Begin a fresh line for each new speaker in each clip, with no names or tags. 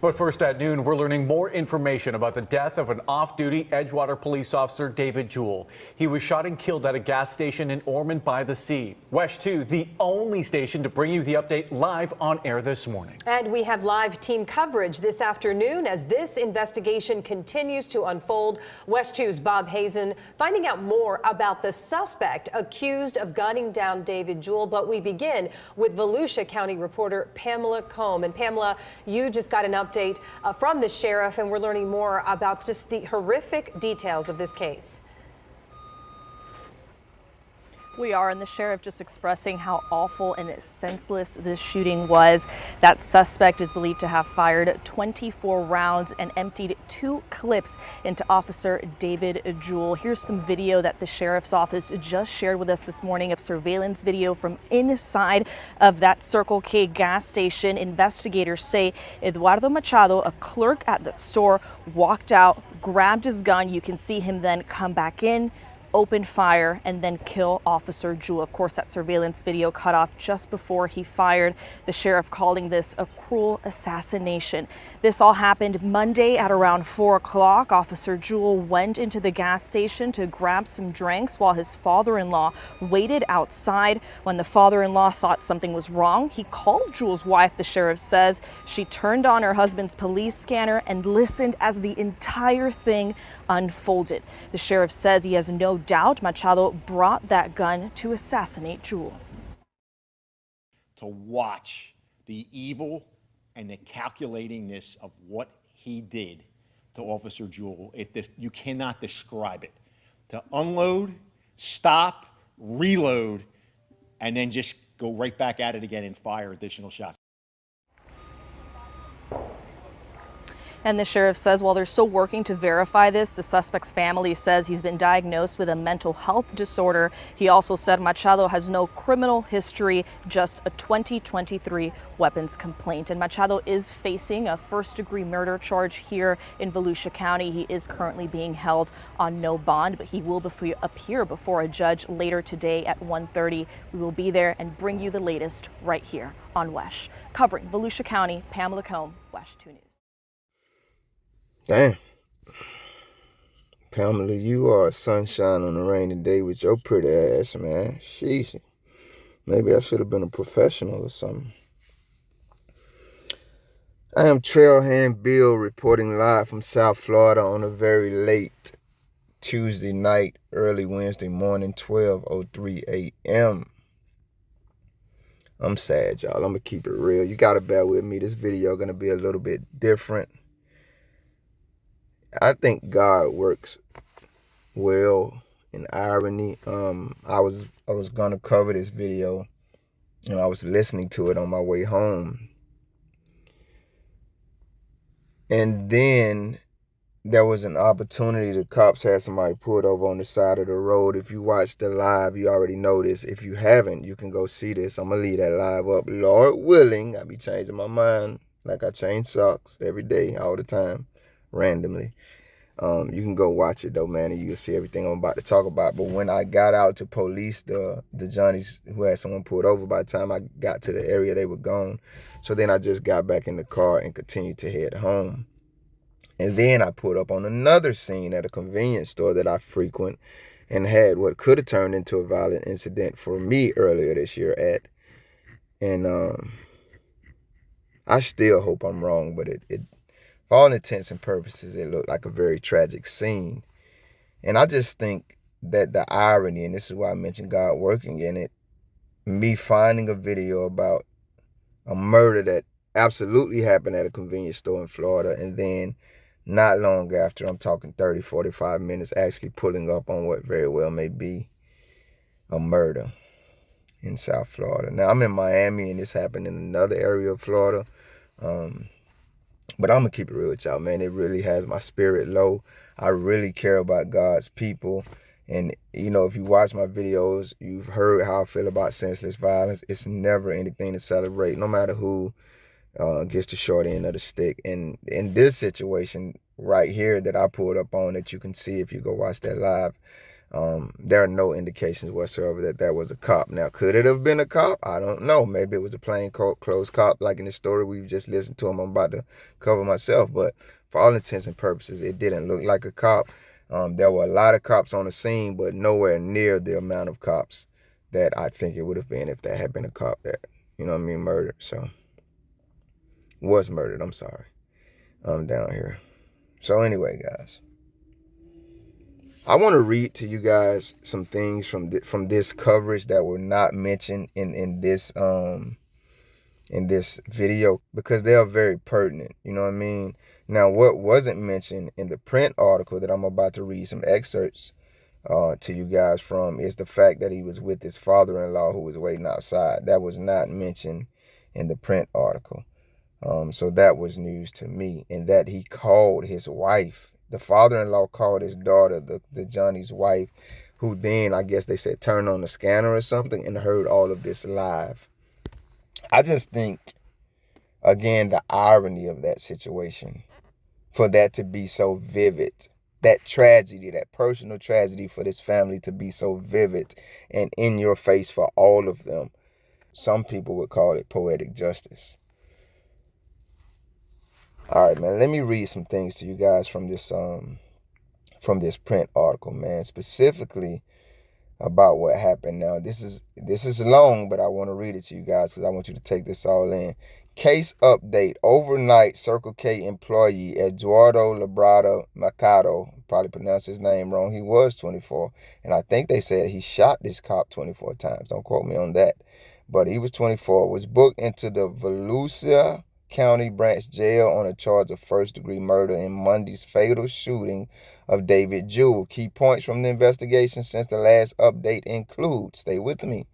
But first at noon, we're learning more information about the death of an off-duty Edgewater police officer, David Jewell. He was shot and killed at a gas station in Ormond by the Sea. WESH 2, the only station to bring you the update live on air this morning.
And we have live team coverage this afternoon as this investigation continues to unfold. WESH 2's Bob Hazen finding out more about the suspect accused of gunning down David Jewell. But we begin with Volusia County reporter Pamela Combe. And Pamela, you just got an update from the sheriff, and we're learning more about just the horrific details of this case.
We are, and the sheriff just expressing how awful and senseless this shooting was. That suspect is believed to have fired 24 rounds and emptied 2 clips into Officer David Jewell. Here's some video that the sheriff's office just shared with us this morning of surveillance video from inside of that Circle K gas station. Investigators say Eduardo Machado, a clerk at the store, walked out, grabbed his gun. You can see him then come back in, open fire, and then kill Officer Jewell. Of course, that surveillance video cut off just before he fired. The sheriff calling this a cruel assassination. This all happened Monday at around 4 o'clock. Officer Jewell went into the gas station to grab some drinks while his father-in-law waited outside. When the father-in-law thought something was wrong, he called Jewell's wife, the sheriff says. She turned on her husband's police scanner and listened as the entire thing unfolded. The sheriff says he has no doubt Machado brought that gun to assassinate Jewell.
To watch the evil and the calculatingness of what he did to Officer Jewell, you cannot describe it. To unload, stop, reload, and then just go right back at it again and fire additional shots.
And the sheriff says while they're still working to verify this, the suspect's family says he's been diagnosed with a mental health disorder. He also said Machado has no criminal history, just a 2023 weapons complaint. And Machado is facing a first-degree murder charge here in Volusia County. He is currently being held on no bond, but he will appear before a judge later today at 1:30. We will be there and bring you the latest right here on WESH. Covering Volusia County, Pamela Combe, WESH 2 News.
Damn. Pamela, you are sunshine on a rainy day with your pretty ass, man. Sheesh. Maybe I should have been a professional or something. I am Trailhand Bill reporting live from South Florida on a very late Tuesday night, early Wednesday morning, 12:03 a.m. I'm sad, y'all. I'm going to keep it real. You got to bear with me. This video going to be a little bit different. I think God works well in irony. I was gonna cover this video, and I was listening to it on my way home, and then there was an opportunity. The cops had somebody pulled over on the side of the road. If you watched the live, you already know this. If you haven't, you can go see this. I'm gonna leave that live up. Lord willing, I be changing my mind like I change socks every day, all the time. Randomly. You can go watch it though, man, and you'll see everything I'm about to talk about. But when I got out to police the Johnnies who had someone pulled over, by the time I got to the area, they were gone. So then I just got back in the car and continued to head home. And then I pulled up on another scene at a convenience store that I frequent and had what could have turned into a violent incident for me earlier this year at. And I still hope I'm wrong, but it for all intents and purposes, it looked like a very tragic scene. And I just think that the irony, and this is why I mentioned God working in it, me finding a video about a murder that absolutely happened at a convenience store in Florida, and then not long after, I'm talking 30, 45 minutes, actually pulling up on what very well may be a murder in South Florida. Now, I'm in Miami, and this happened in another area of Florida. But I'm going to keep it real with y'all, man. It really has my spirit low. I really care about God's people. And, you know, if you watch my videos, you've heard how I feel about senseless violence. It's never anything to celebrate, no matter who gets the short end of the stick. And in this situation right here that I pulled up on, that you can see if you go watch that live, There are no indications whatsoever that that was a cop. Now, could it have been a cop? I don't know. Maybe it was a plain clothes cop, like in the story we've just listened to. I'm about to cover myself, but for all intents and purposes, it didn't look like a cop. There were a lot of cops on the scene, but nowhere near the amount of cops that I think it would have been if there had been a cop that, murdered. So, was murdered, I'm sorry. Down here. So anyway, guys, I want to read to you guys some things from this coverage that were not mentioned in this video, because they are very pertinent. You know what I mean? Now, what wasn't mentioned in the print article that I'm about to read some excerpts to you guys from is the fact that he was with his father-in-law who was waiting outside. That was not mentioned in the print article. So that was news to me, and that he called his wife. The father-in-law called his daughter, the Johnny's wife, who then, I guess they said, turned on the scanner or something and heard all of this live. I just think, again, the irony of that situation, for that to be so vivid, that tragedy, that personal tragedy for this family to be so vivid and in your face for all of them. Some people would call it poetic justice. All right, man, let me read some things to you guys from this print article, man, specifically about what happened. Now, this is long, but I want to read it to you guys because I want you to take this all in. Case update. Overnight Circle K employee Eduardo Labrada Mercado, probably pronounced his name wrong. He was 24, and I think they said he shot this cop 24 times. Don't quote me on that. But he was 24, was booked into the Volusia County Branch Jail on a charge of first-degree murder in Monday's fatal shooting of David Jewell. Key points from the investigation since the last update include, stay with me,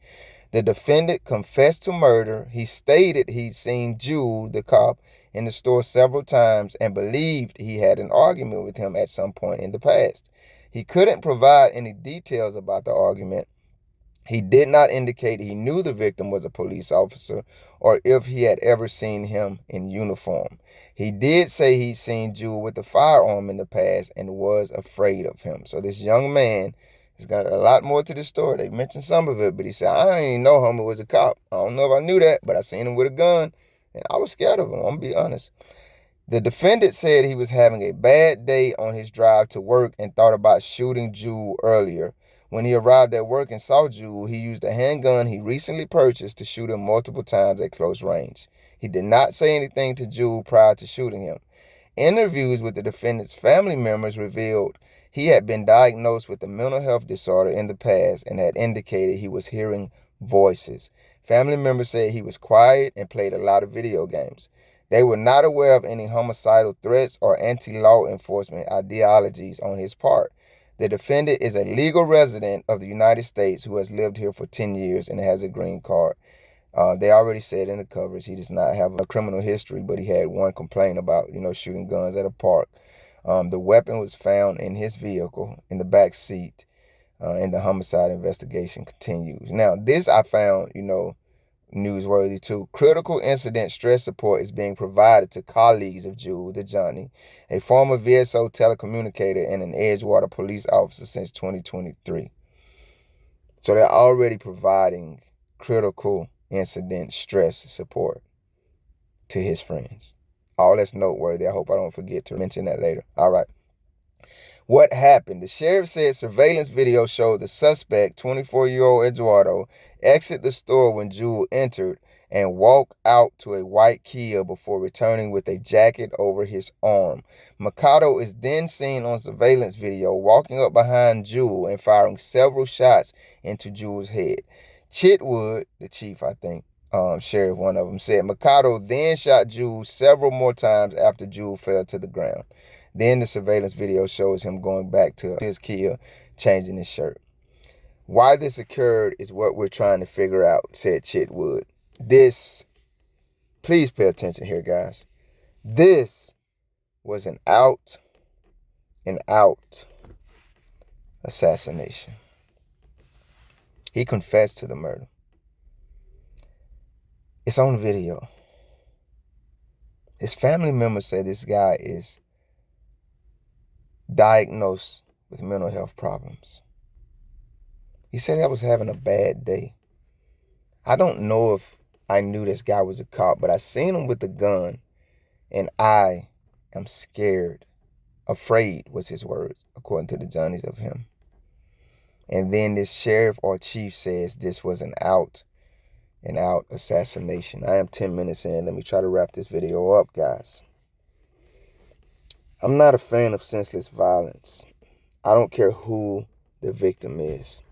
the defendant confessed to murder. He stated he'd seen Jewell, the cop, in the store several times and believed he had an argument with him at some point in the past. He couldn't provide any details about the argument. He did not indicate he knew the victim was a police officer or if he had ever seen him in uniform. He did say he'd seen Jewell with a firearm in the past and was afraid of him. So this young man has got a lot more to the story. They mentioned some of it, but he said, I didn't even know homie was a cop. I don't know if I knew that, but I seen him with a gun, and I was scared of him, I'm going to be honest. The defendant said he was having a bad day on his drive to work and thought about shooting Jewell earlier. When he arrived at work and saw Jewell, he used a handgun he recently purchased to shoot him multiple times at close range. He did not say anything to Jewell prior to shooting him. Interviews with the defendant's family members revealed he had been diagnosed with a mental health disorder in the past and had indicated he was hearing voices. Family members said he was quiet and played a lot of video games. They were not aware of any homicidal threats or anti-law enforcement ideologies on his part. The defendant is a legal resident of the United States who has lived here for 10 years and has a green card. They already said in the coverage he does not have a criminal history, but he had one complaint about, shooting guns at a park. The weapon was found in his vehicle in the back seat, and the homicide investigation continues. Now, this I found, newsworthy too. Critical incident stress support is being provided to colleagues of Jewell, the Johnny, a former VSO telecommunicator and an Edgewater police officer since 2023. So they're already providing critical incident stress support to his friends. All that's noteworthy. I hope I don't forget to mention that later. All right. What happened? The sheriff said surveillance video showed the suspect, 24-year-old Eduardo, exit the store when Jewell entered and walk out to a white Kia before returning with a jacket over his arm. Mercado is then seen on surveillance video walking up behind Jewell and firing several shots into Jewell's head. Chitwood, the chief, I think, sheriff, one of them, said Mercado then shot Jewell several more times after Jewell fell to the ground. Then the surveillance video shows him going back to his Kia, changing his shirt. Why this occurred is what we're trying to figure out, said Chitwood. Please pay attention here, guys. This was an out assassination. He confessed to the murder. It's on video. His family members say this guy is diagnosed with mental health problems. He said I was having a bad day. I don't know if I knew this guy was a cop, but I seen him with a gun, and I am scared. Afraid was his words, according to the Johnnies of him. And then this sheriff or chief says this was an out assassination. I am 10 minutes in. Let me try to wrap this video up, guys. I'm not a fan of senseless violence. I don't care who the victim is.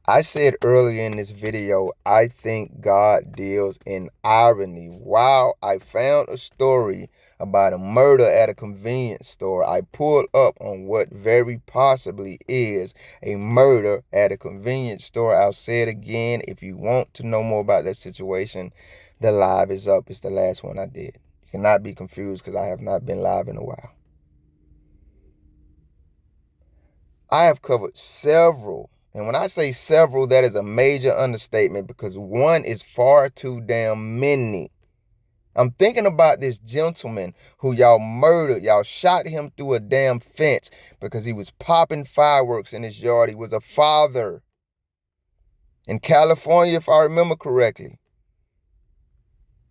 I said earlier in this video, I think God deals in irony. Wow, I found a story about a murder at a convenience store. I pulled up on what very possibly is a murder at a convenience store. I'll say it again. If you want to know more about that situation, the live is up. It's the last one I did. You cannot be confused because I have not been live in a while. I have covered several. And when I say several, that is a major understatement because one is far too damn many. I'm thinking about this gentleman who y'all murdered. Y'all shot him through a damn fence because he was popping fireworks in his yard. He was a father in California, if I remember correctly.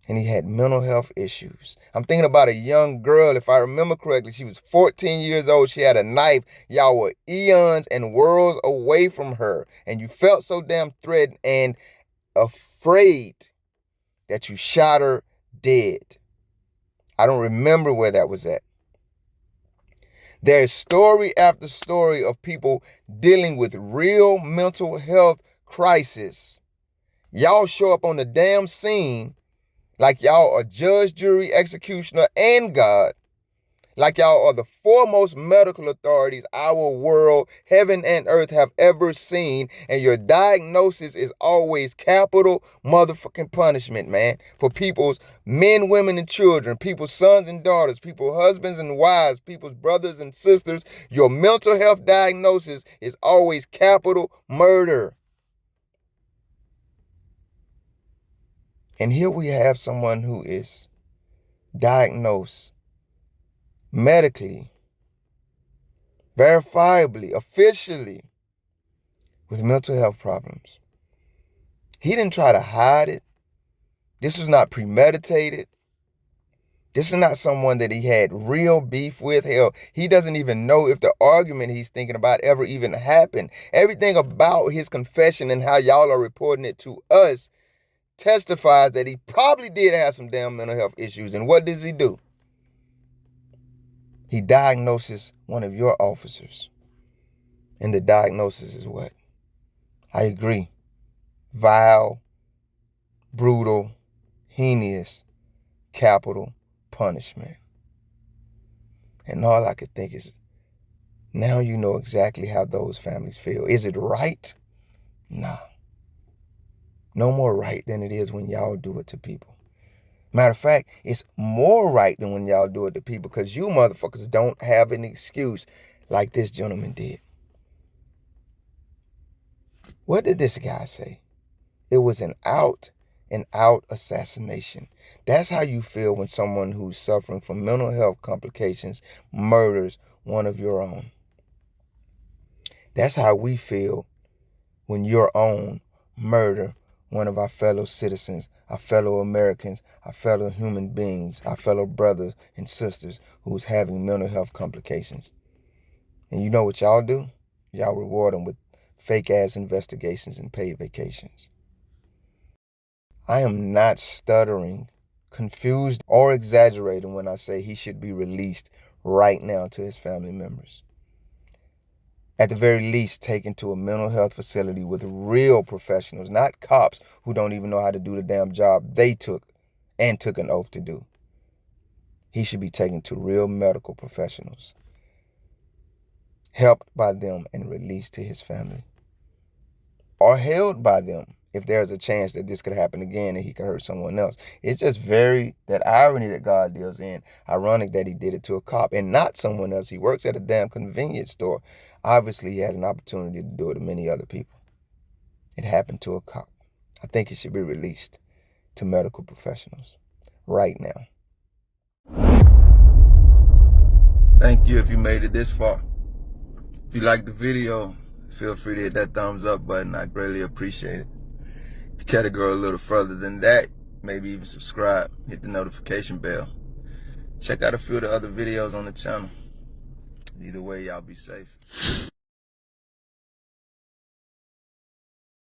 And he had mental health issues. I'm thinking about a young girl, if I remember correctly. She was 14 years old. She had a knife. Y'all were eons and worlds away from her. And you felt so damn threatened and afraid that you shot her dead. I don't remember where that was at. There's story after story of people dealing with real mental health crisis. Y'all show up on the damn scene like y'all are judge, jury, executioner, and God. Like y'all are the foremost medical authorities our world, heaven and earth have ever seen. And your diagnosis is always capital motherfucking punishment, man. For people's men, women, and children, people's sons and daughters, people's husbands and wives, people's brothers and sisters. Your mental health diagnosis is always capital murder. And here we have someone who is diagnosed medically, verifiably, officially with mental health problems. He didn't try to hide it. This was not premeditated. This is not someone that he had real beef with. Hell, he doesn't even know if the argument he's thinking about ever even happened. Everything about his confession and how y'all are reporting it to us testifies that he probably did have some damn mental health issues. And what does he do? He diagnoses one of your officers. And the diagnosis is what? I agree. Vile, brutal, heinous, capital punishment. And all I could think is, now you know exactly how those families feel. Is it right? Nah. No more right than it is when y'all do it to people. Matter of fact, it's more right than when y'all do it to people because you motherfuckers don't have an excuse like this gentleman did. What did this guy say? It was an out and out assassination. That's how you feel when someone who's suffering from mental health complications murders one of your own. That's how we feel when your own murder one of our fellow citizens, our fellow Americans, our fellow human beings, our fellow brothers and sisters who's having mental health complications. And you know what y'all do? Y'all reward them with fake-ass investigations and paid vacations. I am not stuttering, confused, or exaggerating when I say he should be released right now to his family members. At the very least, taken to a mental health facility with real professionals, not cops who don't even know how to do the damn job they took and took an oath to do. He should be taken to real medical professionals, helped by them and released to his family. Or held by them if there's a chance that this could happen again and he could hurt someone else. It's just that irony that God deals in. Ironic that he did it to a cop and not someone else. He works at a damn convenience store. Obviously, he had an opportunity to do it to many other people. It happened to a cop. I think he should be released to medical professionals right now. Thank you if you made it this far. If you liked the video, feel free to hit that thumbs up button. I greatly appreciate it. If you care to go a little further than that, maybe even subscribe, hit the notification bell. Check out a few of the other videos on the channel. Either way, y'all be safe.